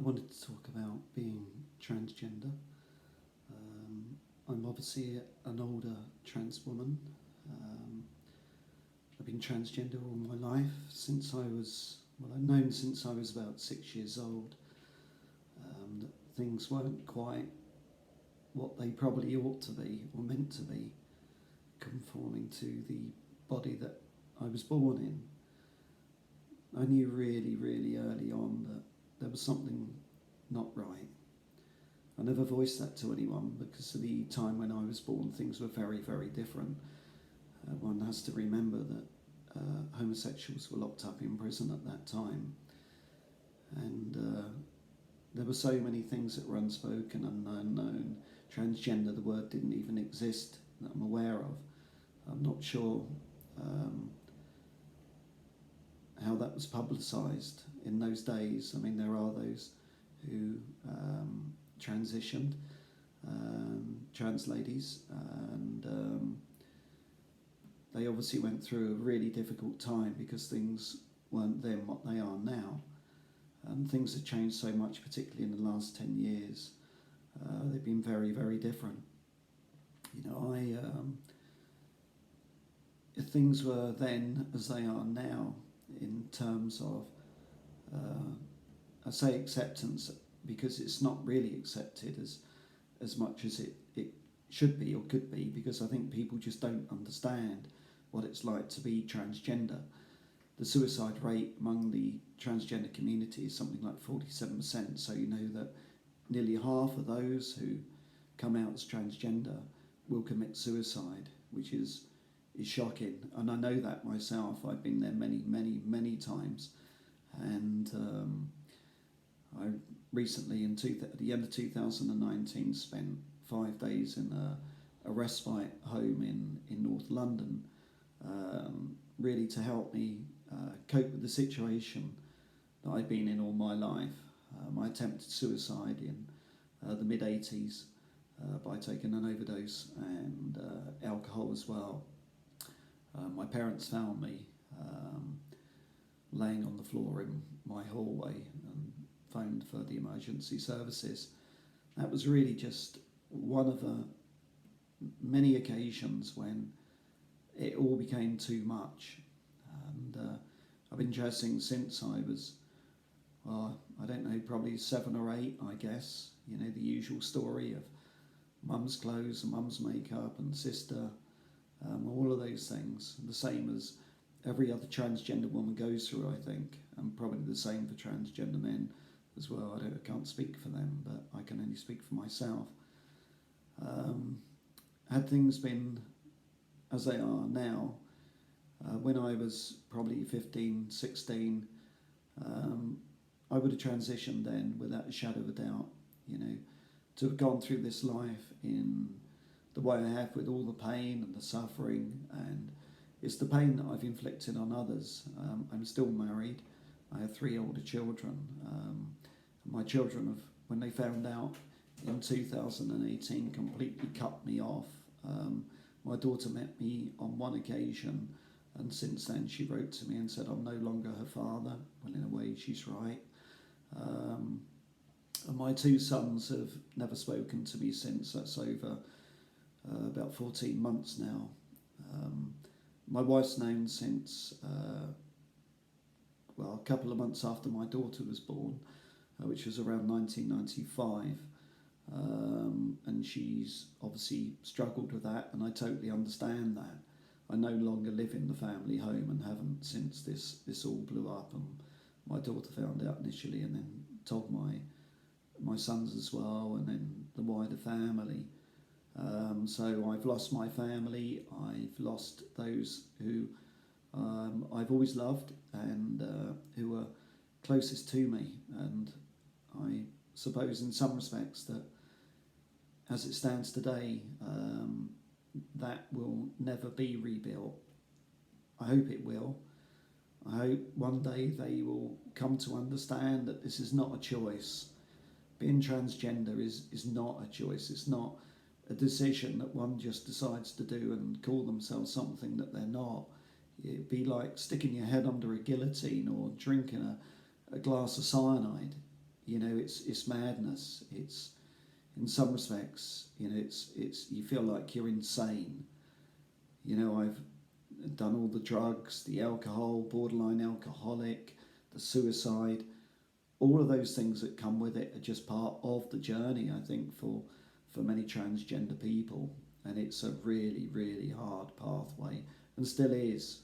wanted to talk about being transgender. I'm obviously an older trans woman. I've been transgender all my life since I've known since I was about 6 years old that things weren't quite what they probably ought to be or meant to be, conforming to the body that I was born in. I knew really, really early on that there was something not right. I never voiced that to anyone because at the time when I was born things were very, very different. One has to remember that homosexuals were locked up in prison at that time, and there were so many things that were unspoken and unknown. Transgender, the word didn't even exist that I'm aware of. I'm not sure how that was publicised in those days. I mean, there are those who transitioned, trans ladies, and they obviously went through a really difficult time because things weren't then what they are now. And things have changed so much, particularly in the last 10 years. They've been very, very different. You know, if things were then as they are now, in terms of, I say acceptance because it's not really accepted as much as it should be or could be, because I think people just don't understand what it's like to be transgender. The suicide rate among the transgender community is something like 47%, so you know that nearly half of those who come out as transgender will commit suicide, which is shocking. And I know that myself. I've been there many, many, many times. And I recently, at the end of 2019, spent 5 days in a respite home in North London, really to help me cope with the situation that I've been in all my life. I attempted suicide in the mid-80s by taking an overdose and alcohol as well. My parents found me laying on the floor in my hallway and phoned for the emergency services. That was really just one of the many occasions when it all became too much. And I've been dressing since I was, I don't know, probably 7 or 8, I guess. You know, the usual story of mum's clothes and mum's makeup and sister, all of those things. The same as every other transgender woman goes through, I think, and probably the same for transgender men as well. I can't speak for them, but I can only speak for myself. Had things been as they are now, when I was probably 15, 16, I would have transitioned then without a shadow of a doubt. You know, to have gone through this life in the way I have, with all the pain and the suffering, and it's the pain that I've inflicted on others. I'm still married. I have 3 older children. My children have, when they found out in 2018, completely cut me off. My daughter met me on one occasion, and since then she wrote to me and said I'm no longer her father. Well, in a way, she's right. And my 2 sons have never spoken to me since. That's over about 14 months now. My wife's known since, a couple of months after my daughter was born, which was around 1995. And she's obviously struggled with that, and I totally understand that. I no longer live in the family home and haven't since this all blew up, and my daughter found out initially and then told my sons as well, and then the wider family. So I've lost my family. I've lost those who I've always loved and who were closest to me, and I suppose in some respects that as it stands today, that will never be rebuilt. I hope it will. I hope one day they will come to understand that this is not a choice. Being transgender is not a choice. It's not a decision that one just decides to do and call themselves something that they're not. It'd be like sticking your head under a guillotine or drinking a glass of cyanide. it's madness. It's, in some respects, it's you feel like you're insane. I've done all the drugs, the alcohol, borderline alcoholic, the suicide, all of those things that come with it are just part of the journey, I think, for many transgender people. And it's a really, really hard pathway, and still is.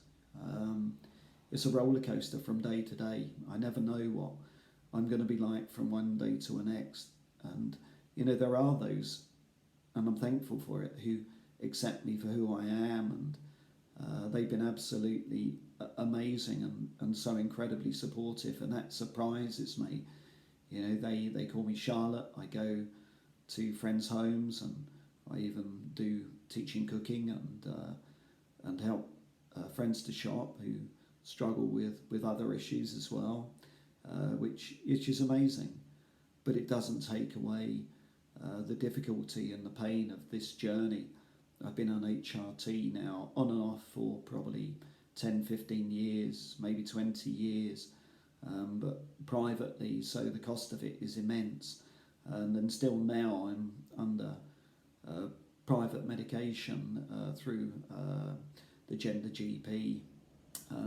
It's a roller coaster from day to day. I never know what I'm going to be like from one day to the next. And, there are those, and I'm thankful for it, who accept me for who I am. And they've been absolutely amazing and so incredibly supportive, and that surprises me. They call me Charlotte. I go to friends' homes, and I even do teaching cooking and help friends to shop who struggle with other issues as well, which is amazing. But it doesn't take away the difficulty and the pain of this journey. I've been on HRT now on and off for probably 10, 15 years, maybe 20 years, but privately, so the cost of it is immense. And then still now I'm under private medication through the gender GP,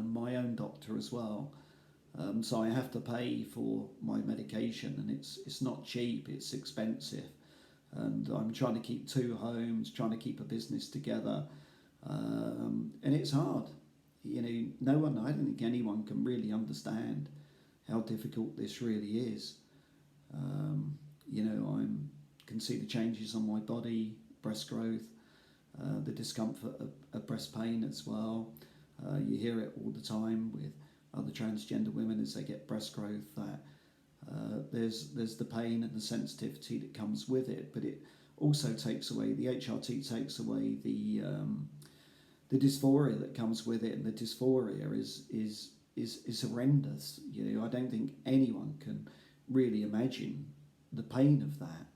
my own doctor as well. So I have to pay for my medication, and it's not cheap, it's expensive. And I'm trying to keep two homes, trying to keep a business together, and it's hard. No one, I don't think anyone can really understand how difficult this really is. I can see the changes on my body, breast growth, the discomfort of breast pain as well. You hear it all the time with other transgender women as they get breast growth, that there's the pain and the sensitivity that comes with it, but it also takes away, the HRT takes away the dysphoria that comes with it, and the dysphoria is horrendous. I don't think anyone can really imagine the pain of that.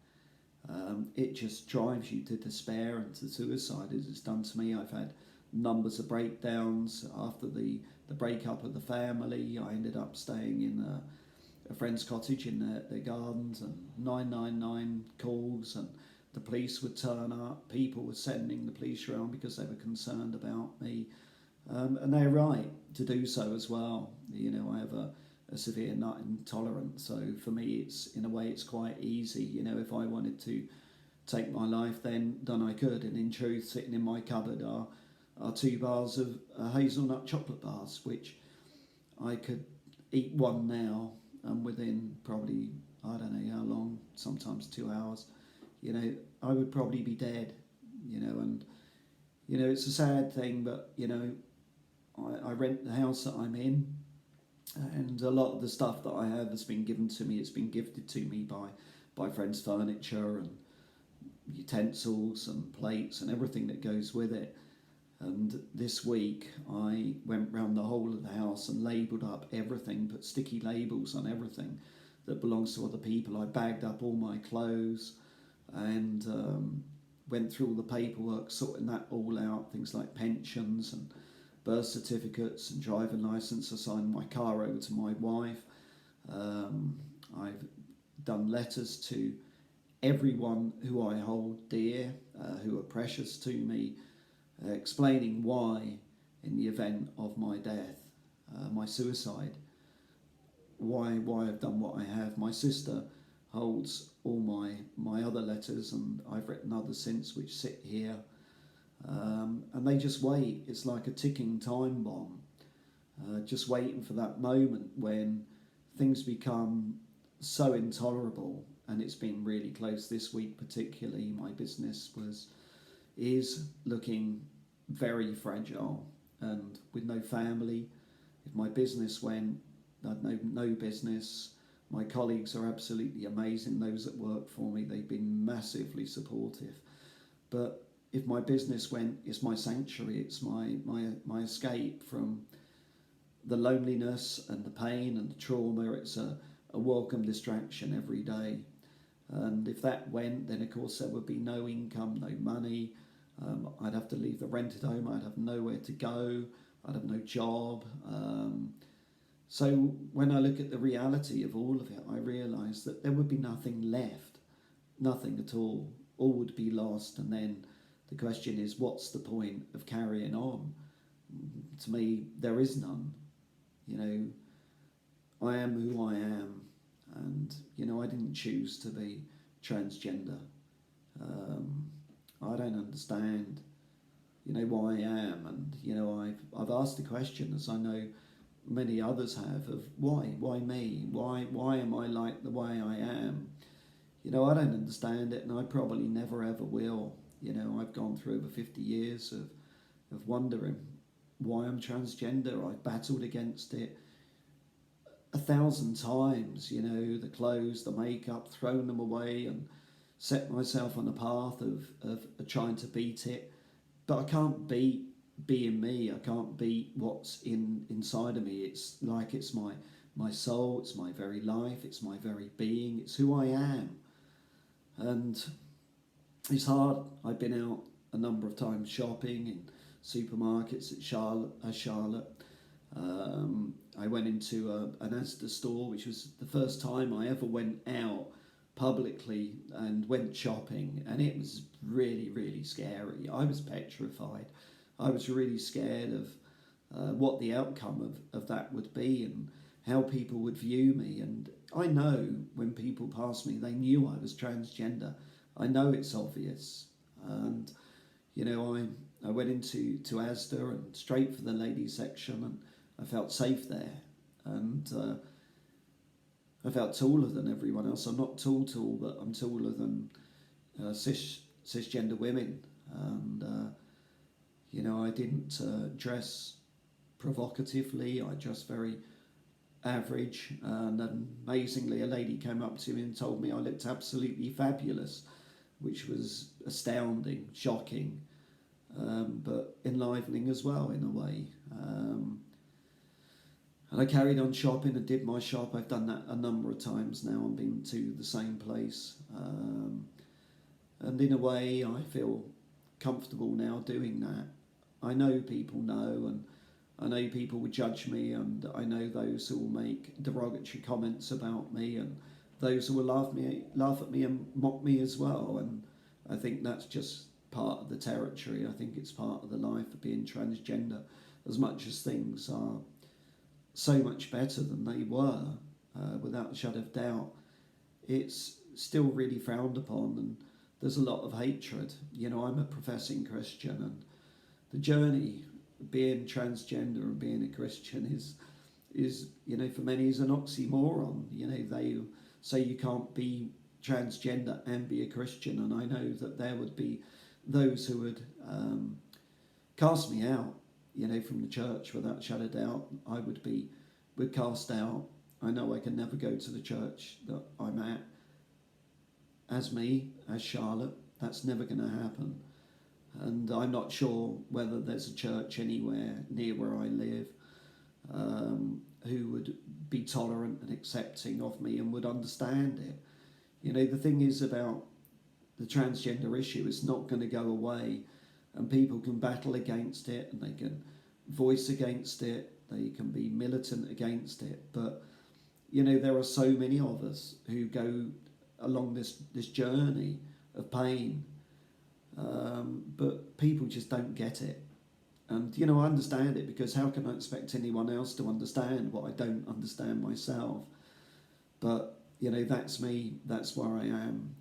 It just drives you to despair and to suicide, as it's done to me. I've had numbers of breakdowns after the breakup of the family. I ended up staying in a friend's cottage in their gardens, and 999 calls, and the police would turn up. People were sending the police around because they were concerned about me, and they're right to do so as well. I have a severe nut intolerance, so for me it's, in a way, it's quite easy. If I wanted to take my life, then I could. And in truth, sitting in my cupboard are 2 bars of hazelnut chocolate bars, which I could eat one now, and within probably, I don't know how long, sometimes 2 hours, I would probably be dead. And it's a sad thing, but I rent the house that I'm in, and a lot of the stuff that I have has been given to me. It's been gifted to me by friends' furniture and utensils and plates and everything that goes with it. And this week I went round the whole of the house and labelled up everything, put sticky labels on everything that belongs to other people. I bagged up all my clothes and went through all the paperwork, sorting that all out, things like pensions and birth certificates and driving licence. I signed my car over to my wife. I've done letters to everyone who I hold dear, who are precious to me, explaining why, in the event of my death, my suicide, why I've done what I have. My sister holds all my other letters, and I've written others since, which sit here, and they just wait. It's like a ticking time bomb, just waiting for that moment when things become so intolerable. And it's been really close this week, particularly. My business is looking very fragile, and with no family. If my business went, I'd no business. My colleagues are absolutely amazing, those that work for me. They've been massively supportive. But if my business went, it's my sanctuary, it's my escape from the loneliness and the pain and the trauma. It's a welcome distraction every day. And if that went, then of course there would be no income, no money. I'd have to leave the rented home. I'd have nowhere to go. I'd have no job. So when I look at the reality of all of it, I realise that there would be nothing left, nothing at all. All would be lost, and then the question is, what's the point of carrying on? To me, there is none. You know, I am who I am, and I didn't choose to be transgender. I don't understand, why I am, and I've asked the question, as I know many others have, of why me, why am I like the way I am? I don't understand it, and I probably never ever will. I've gone through over 50 years of wondering why I'm transgender. I've battled against it 1,000 times, the clothes, the makeup, thrown them away and set myself on a path of trying to beat it. But I can't beat being me. I can't beat what's inside of me. It's like it's my soul, it's my very life, it's my very being, it's who I am. And it's hard. I've been out a number of times shopping in supermarkets at Charlotte. I went into an Asda store, which was the first time I ever went out publicly and went shopping, and it was really, really scary. I was petrified. I was really scared of what the outcome of that would be and how people would view me. And I know when people pass me, they knew I was transgender. I know it's obvious. And, I went into Asda and straight for the ladies section, and I felt safe there. And I felt taller than everyone else. I'm not tall, but I'm taller than cisgender women. And, I didn't dress provocatively. I dressed very average. And amazingly, a lady came up to me and told me I looked absolutely fabulous, which was astounding, shocking, but enlivening as well in a way. And I carried on shopping and did my shop. I've done that a number of times now and been to the same place. And in a way, I feel comfortable now doing that. I know people know, and I know people would judge me, and I know those who will make derogatory comments about me, and those who will laugh at me and mock me as well. And I think that's just part of the territory. I think it's part of the life of being transgender. As much as things are so much better than they were, without a shadow of doubt, it's still really frowned upon, and there's a lot of hatred. I'm a professing Christian, and the journey being transgender and being a Christian is for many is an oxymoron. They say you can't be transgender and be a Christian, and I know that there would be those who would cast me out, from the church without a shadow of doubt. I would cast out. I know I can never go to the church that I'm at as me, as Charlotte. That's never going to happen. And I'm not sure whether there's a church anywhere near where I live who would be tolerant and accepting of me and would understand it. The thing is about the transgender issue, it's not going to go away, and people can battle against it, and they can voice against it, they can be militant against it, but there are so many of us who go along this journey of pain, but people just don't get it. And I understand it, because how can I expect anyone else to understand what I don't understand myself? But that's me, that's where I am.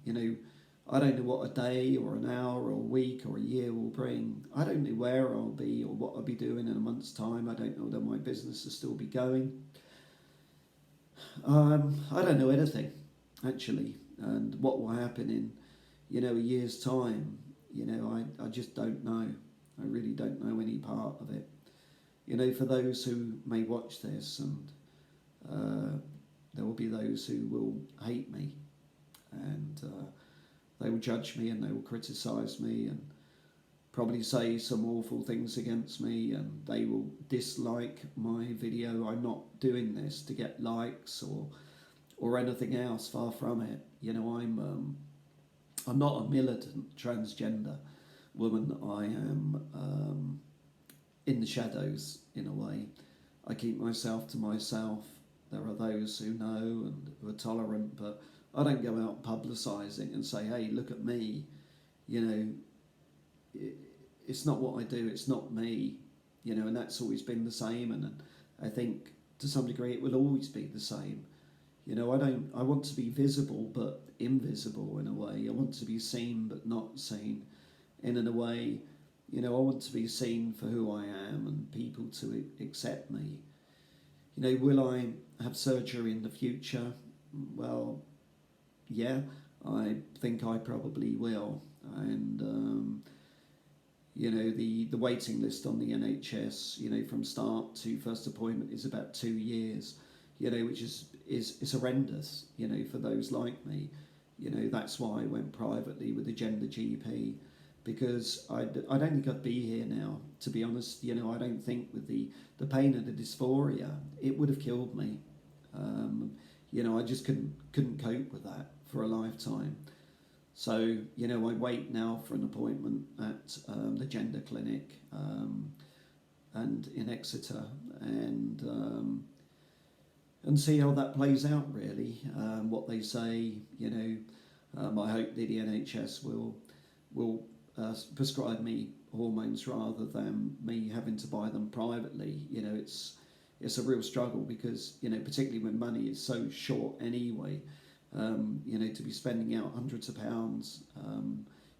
I don't know what a day or an hour or a week or a year will bring. I don't know where I'll be or what I'll be doing in a month's time. I don't know whether my business will still be going. I don't know anything, actually, and what will happen in a year's time. I just don't know. I really don't know any part of it. For those who may watch this, and there will be those who will hate me, and they will judge me, and they will criticise me, and probably say some awful things against me, and they will dislike my video. I'm not doing this to get likes or anything else. Far from it. I'm not a militant transgender woman. I am in the shadows in a way. I keep myself to myself. There are those who know and who are tolerant, but I don't go out publicising and say, hey, look at me. You know, it's not what I do, it's not me. You know, and that's always been the same, and I think to some degree it will always be the same. You know, I want to be visible but invisible in a way. I want to be seen but not seen. And in a way, you know, I want to be seen for who I am and people to accept me. You know, will I have surgery in the future? Well, yeah, I think I probably will. And, you know, the waiting list on the NHS, you know, from start to first appointment is about 2 years, you know, which is horrendous, you know, for those like me. You know, that's why I went privately with a gender GP, because I don't think I'd be here now, to be honest. You know, I don't think with the pain and the dysphoria, it would have killed me. You know, I just couldn't cope with that for a lifetime. So, you know, I wait now for an appointment at the gender clinic and in Exeter, and see how that plays out, really. What they say, you know, I hope that the NHS will prescribe me hormones rather than me having to buy them privately. You know, it's a real struggle because, you know, particularly when money is so short anyway, you know, to be spending out hundreds of pounds,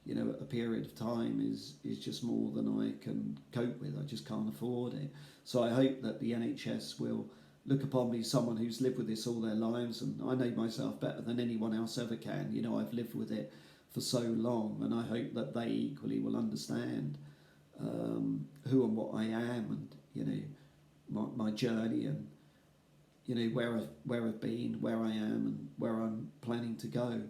you know, at a period of time is just more than I can cope with. I just can't afford it. So I hope that the NHS will look upon me as someone who's lived with this all their lives, and I know myself better than anyone else ever can. You know, I've lived with it for so long, and I hope that they equally will understand who and what I am, and, you know, my journey, and, you know, where I've been, where I am, and where I'm planning to go.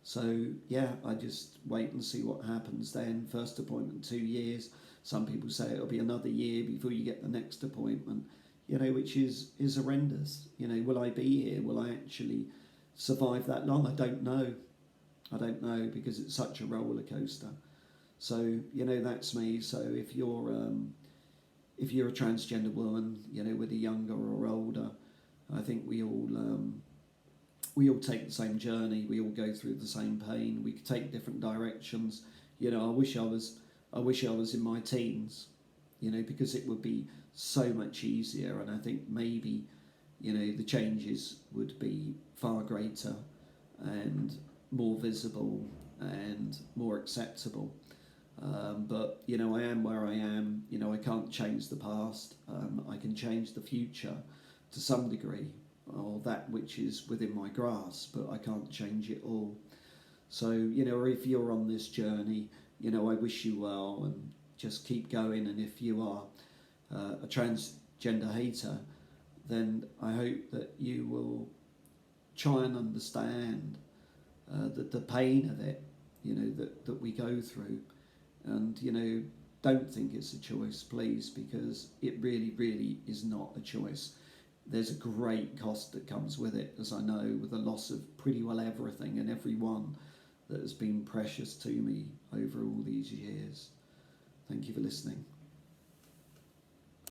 So yeah, I just wait and see what happens then. First appointment 2 years. Some people say it'll be another year before you get the next appointment. You know, which is horrendous. You know, will I be here? Will I actually survive that long? I don't know. I don't know, because it's such a roller coaster. So, you know, that's me. So if you're a transgender woman, you know, whether younger or older, I think we all take the same journey. We all go through the same pain. We take different directions. You know, I wish I was in my teens, you know, because it would be so much easier, and I think maybe, you know, the changes would be far greater and more visible and more acceptable. But, you know, I am where I am. You know, I can't change the past. I can change the future to some degree, or that which is within my grasp, but I can't change it all. So, you know, if you're on this journey, you know, I wish you well, and just keep going. And if you are a transgender hater, then I hope that you will try and understand the pain of it, you know, that we go through, and, you know, don't think it's a choice, please, because it really, really is not a choice. There's a great cost that comes with it, as I know, with the loss of pretty well everything and everyone that has been precious to me over all these years. Thank you for listening.